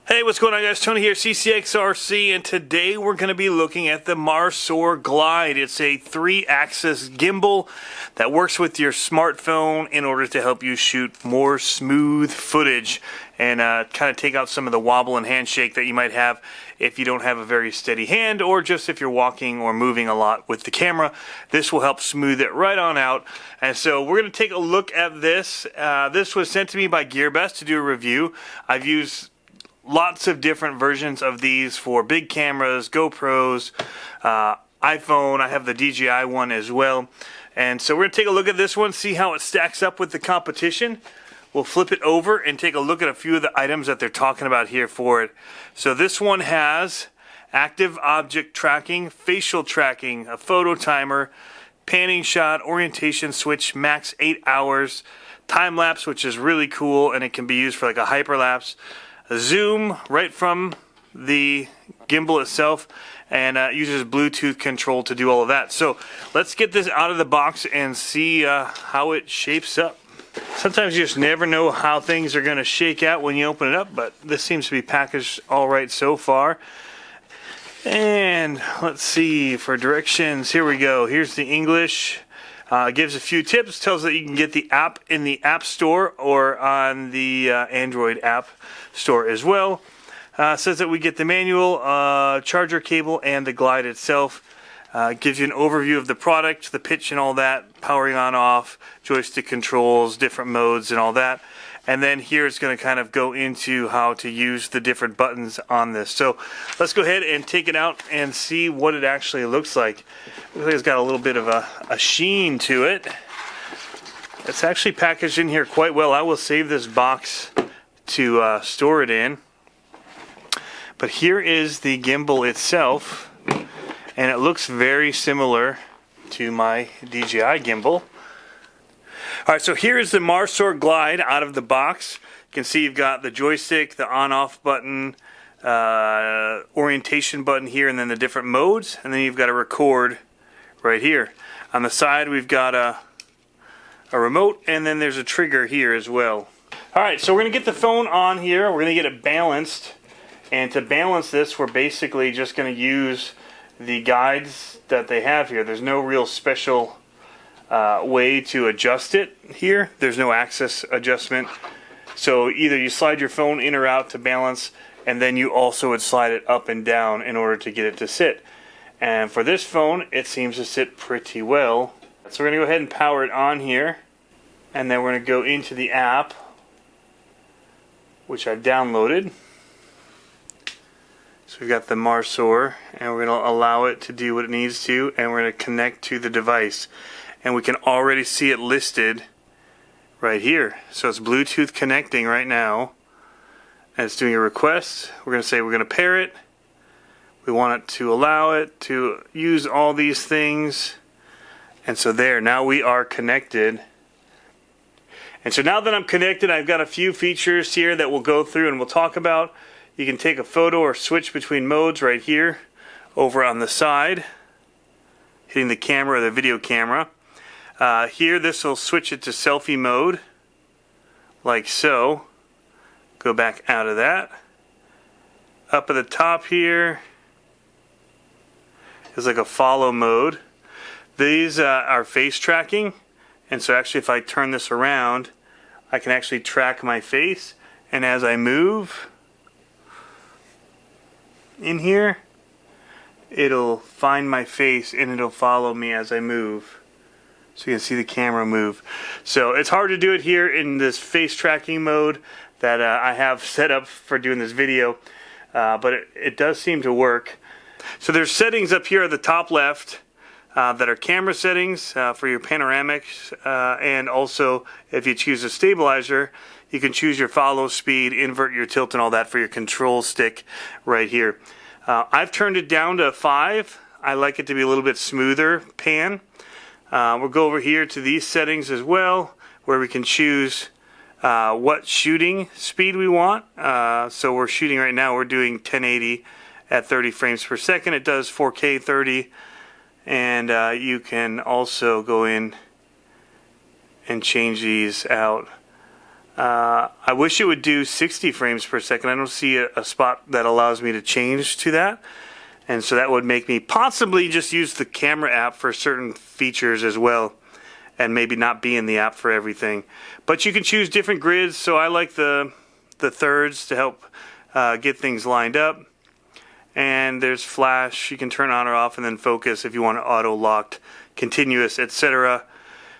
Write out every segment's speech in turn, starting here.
Hey, what's going on, guys? Tony here, CCxRC, and today we're going to be looking at the Marsoar Glide. It's a 3-axis gimbal that works with your smartphone in order to help you shoot more smooth footage and kind of take out some of the wobble and handshake that you might have if you don't have a very steady hand, or just if you're walking or moving a lot with the camera. This will help smooth it right on out. And so we're going to take a look at this. This was sent to me by Gimbals to do a review. I've used lots of different versions of these for big cameras, GoPros, iPhone. I have the DJI one as well. And so we're going to take a look at this one, see how it stacks up with the competition. We'll flip it over and take a look at a few of the items that they're talking about here for it. So this one has active object tracking, facial tracking, a photo timer, panning shot, orientation switch, max 8 hours, time lapse, which is really cool, and it can be used for like a hyperlapse. Zoom right from the gimbal itself, and uses Bluetooth control to do all of that. So let's get this out of the box and see how it shapes up. Sometimes you just never know how things are going to shake out when you open it up, but this seems to be packaged all right so far. And let's see for directions. Here we go. Here's the English. Gives a few tips, tells that you can get the app in the App Store or on the Android app store as well. Says that we get the manual, charger cable, and the Glide itself. Gives you an overview of the product, the pitch and all that, powering on off, joystick controls, different modes and all that. And then here it's going to kind of go into how to use the different buttons on this. So let's go ahead and take it out and see what it actually looks like. Looks like it's got a little bit of a sheen to it. It's actually packaged in here quite well. I will save this box to store it in. But here is the gimbal itself, and it looks very similar to my DJI gimbal. Alright, so here is the Marsoar Glide out of the box. You can see you've got the joystick, the on-off button, orientation button here, and then the different modes, and then you've got a record right here. On the side we've got a remote, and then there's a trigger here as well. Alright, so we're going to get the phone on here, we're going to get it balanced, and to balance this we're basically just going to use the guides that they have here. There's no real special way to adjust it here. There's no axis adjustment. So either you slide your phone in or out to balance, and then you also would slide it up and down in order to get it to sit. And for this phone, it seems to sit pretty well. So we're going to go ahead and power it on here, and then we're going to go into the app, which I've downloaded. So we've got the Marsoar, and we're going to allow it to do what it needs to, and we're going to connect to the device. And we can already see it listed right here. So it's Bluetooth connecting right now, and it's doing a request. We're going to say we're going to pair it. We want it to allow it to use all these things. And so there, now we are connected. And so now that I'm connected, I've got a few features here that we'll go through and we'll talk about. You can take a photo or switch between modes right here over on the side, hitting the camera or the video camera. Here this will switch it to selfie mode, like so. Go back out of that. Up at the top here is like a follow mode. These are face tracking, and so actually if I turn this around I can actually track my face, and as I move in here it'll find my face and it'll follow me as I move. So you can see the camera move. So it's hard to do it here in this face tracking mode that I have set up for doing this video, but it does seem to work. So there's settings up here at the top left that are camera settings for your panoramics, and also if you choose a stabilizer you can choose your follow speed, invert your tilt, and all that for your control stick right here. I've turned it down to 5. I like it to be a little bit smoother pan. We'll go over here to these settings as well, where we can choose what shooting speed we want. So we're shooting right now, we're doing 1080 at 30 frames per second. It does 4K 30, and you can also go in and change these out I wish it would do 60 frames per second. I don't see a spot that allows me to change to that. And so that would make me possibly just use the camera app for certain features as well, and maybe not be in the app for everything. But you can choose different grids, so I like the thirds to help get things lined up. And there's flash, you can turn on or off, and then focus if you want auto locked, continuous, etc.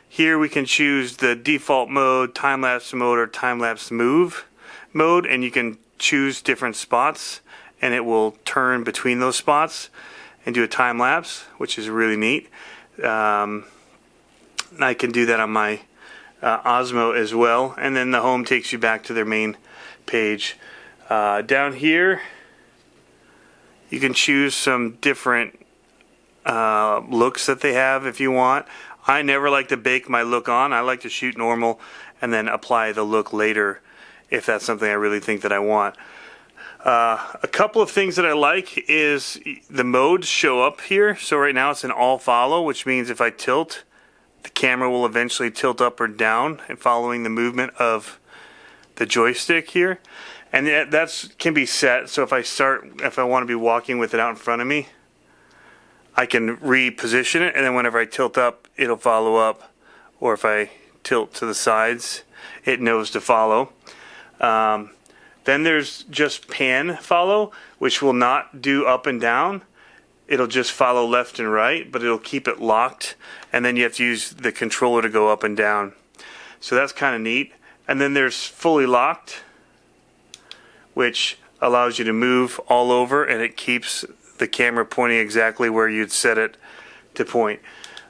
Here we can choose the default mode, time-lapse mode, or time-lapse move mode, and you can choose different spots, and it will turn between those spots and do a time-lapse, which is really neat. I can do that on my Osmo as well, and then the home takes you back to their main page. Down here you can choose some different looks that they have if you want. I never like to bake my look on. I like to shoot normal and then apply the look later if that's something I really think that I want. A couple of things that I like is the modes show up here. So right now it's an all follow, which means if I tilt, the camera will eventually tilt up or down and following the movement of the joystick here. And that can be set, so if I want to be walking with it out in front of me, I can reposition it, and then whenever I tilt up, it'll follow up, or if I tilt to the sides, it knows to follow. Then there's just pan follow, which will not do up and down. It'll just follow left and right, but it'll keep it locked, and then you have to use the controller to go up and down. So that's kind of neat. And then there's fully locked, which allows you to move all over, and it keeps the camera pointing exactly where you'd set it to point.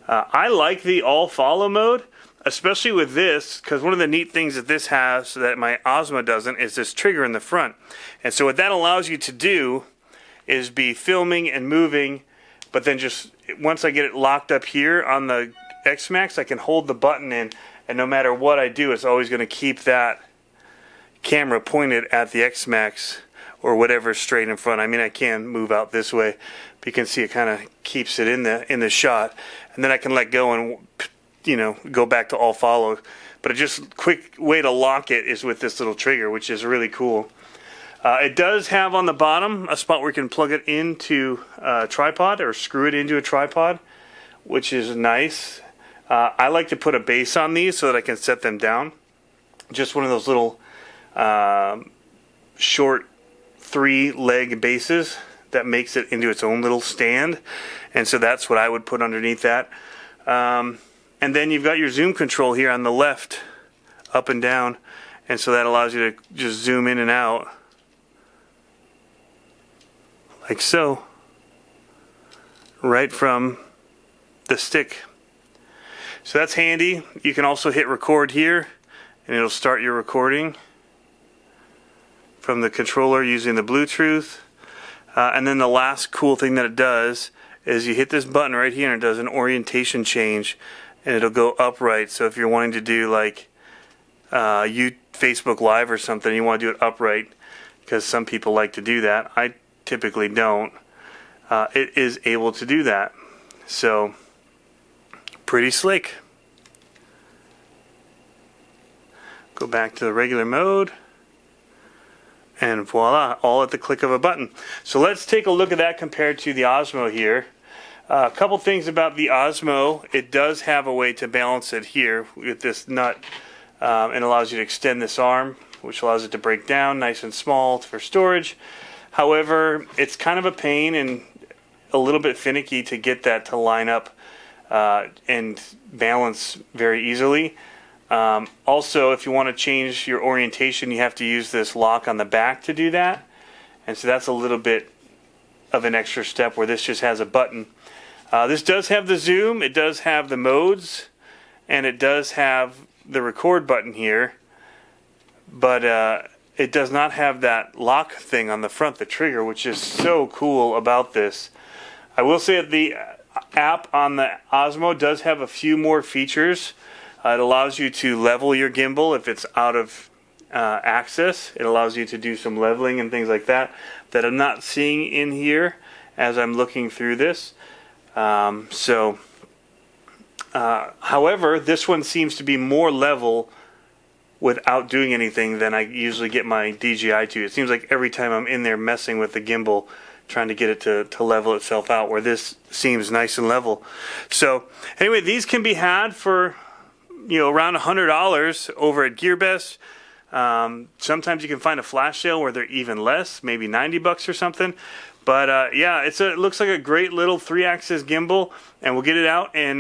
I like the all follow mode, especially with this, because one of the neat things that this has that my Osmo doesn't is this trigger in the front. And so what that allows you to do is be filming and moving, but then just once I get it locked up here on the X Max, I can hold the button in, and no matter what I do, it's always going to keep that camera pointed at the X Max or whatever straight in front. I mean, I can move out this way, but you can see it kind of keeps it in the shot, and then I can let go and, you know, go back to all follow. But a just quick way to lock it is with this little trigger, which is really cool. It does have on the bottom a spot where you can plug it into a tripod or screw it into a tripod, which is nice. I like to put a base on these so that I can set them down. Just one of those little short 3-leg bases that makes it into its own little stand, and so that's what I would put underneath that. And then you've got your zoom control here on the left, up and down, and so that allows you to just zoom in and out like so, right from the stick. So that's handy. You can also hit record here, and it'll start your recording from the controller using the Bluetooth. And then the last cool thing that it does is you hit this button right here, and it does an orientation change, and it'll go upright. So if you're wanting to do like Facebook Live or something, you want to do it upright, because some people like to do that. I typically don't. It is able to do that. So pretty slick. Go back to the regular mode, and voila, all at the click of a button. So let's take a look at that compared to the Osmo here. A couple things about the Osmo. It does have a way to balance it here with this nut, and allows you to extend this arm, which allows it to break down nice and small for storage. However, it's kind of a pain and a little bit finicky to get that to line up and balance very easily. Also, if you want to change your orientation, you have to use this lock on the back to do that, and so that's a little bit of an extra step where this just has a button. This does have the zoom, it does have the modes, and it does have the record button here, but it does not have that lock thing on the front, the trigger, which is so cool about this. I will say that the app on the Osmo does have a few more features. It allows you to level your gimbal if it's out of access. It allows you to do some leveling and things like that that I'm not seeing in here as I'm looking through this. However, this one seems to be more level without doing anything than I usually get my DJI to. It seems like every time I'm in there messing with the gimbal, trying to get it to level itself out, where this seems nice and level. So anyway, these can be had for, you know, around $100 over at GearBest. Sometimes you can find a flash sale where they're even less, maybe 90 bucks or something. But yeah, it looks like a great little 3-axis gimbal, and we'll get it out and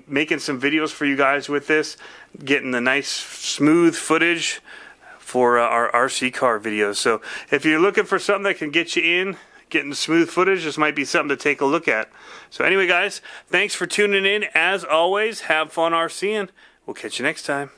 making some videos for you guys with this, getting the nice smooth footage for our RC car videos. So if you're looking for something that can get you in, getting the smooth footage, this might be something to take a look at. So anyway, guys, thanks for tuning in. As always, have fun RCing. We'll catch you next time.